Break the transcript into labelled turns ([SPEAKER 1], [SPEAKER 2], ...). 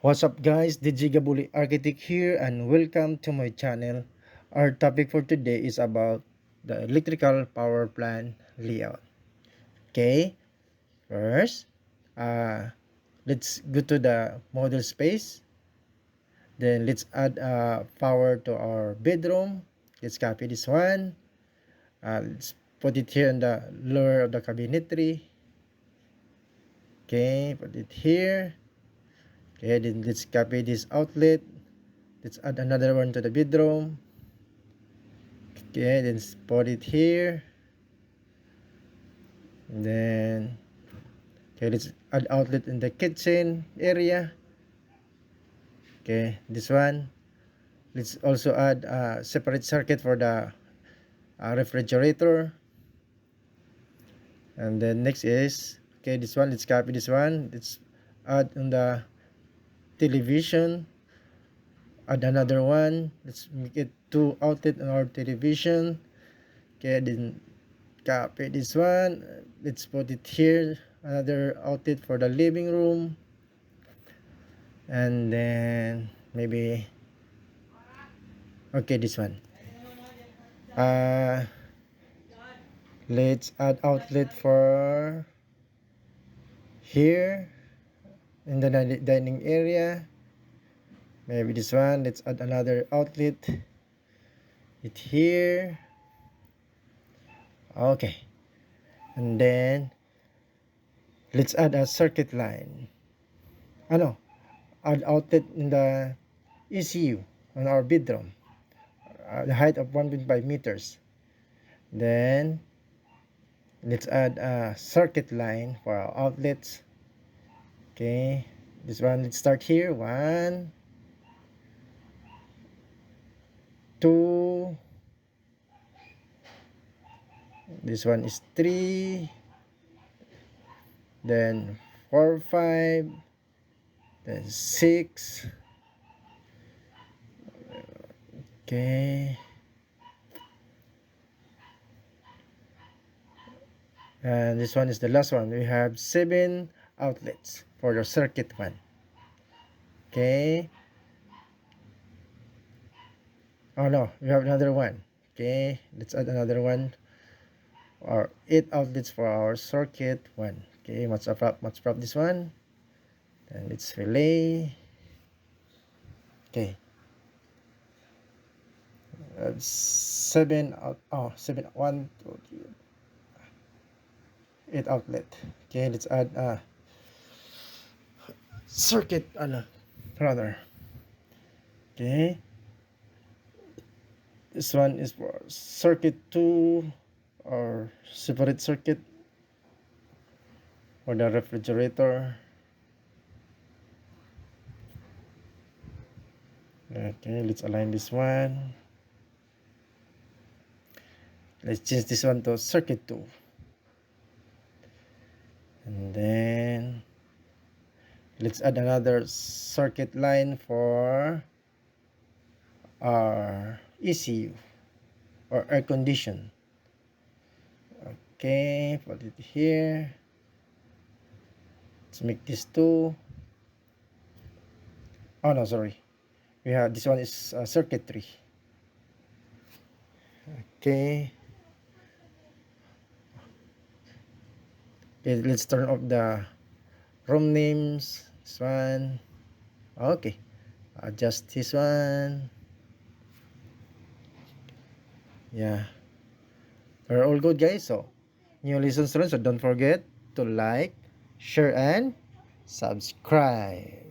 [SPEAKER 1] What's up guys, DJ Gabuli Architect here and welcome to my channel. Our topic for today is about the electrical power plant layout. Okay, first, let's go to the model space. Then let's add power to our bedroom. Let's copy this one. Let's put it here in the lower of the cabinetry. Okay, put it here. Okay, then let's copy this outlet. Let's add another one to the bedroom. Okay, then put it here. And then, okay, let's add outlet in the kitchen area. Okay, this one. Let's also add a separate circuit for the refrigerator. And then next is, okay, this one. Let's copy this one. Let's add on the television. Add another one. Let's make it 2 outlet on our television. Okay, then copy this one. Let's put it here. Another outlet for the living room. And then maybe, okay, this one. Let's add outlet for here in the dining area. Maybe this one. Let's add another outlet. It here. Okay. And then let's add a circuit line. Add outlet in the ECU on our bedroom. The height of 1.5 meters. Then let's add a circuit line for our outlets. Okay. This one, let's start here. 1, 2. This one is 3. Then 4, 5. Then 6. Okay. And this one is the last one. We have 7 outlets for the circuit one. Okay. Oh no, we have another one. Okay, let's add another one. Or 8 outlets for our circuit one. Okay, let's prop this one. And let's relay. Okay. 7 out. Oh, 7. 1, 2, 3. 8 outlet. Okay, let's add circuit rather. Okay. This one is for circuit 2 or separate circuit for the refrigerator. Okay, let's align this one. Let's change this one to circuit 2. And then let's add another circuit line for our ECU or air condition. Okay, put it here. Let's make this 2. Oh no, sorry. We have this one is circuitry. Okay. Okay, let's turn off the room names. This one. Okay. Adjust this one. Yeah. We're all good, guys. So, new lessons learned. So, don't forget to like, share, and subscribe.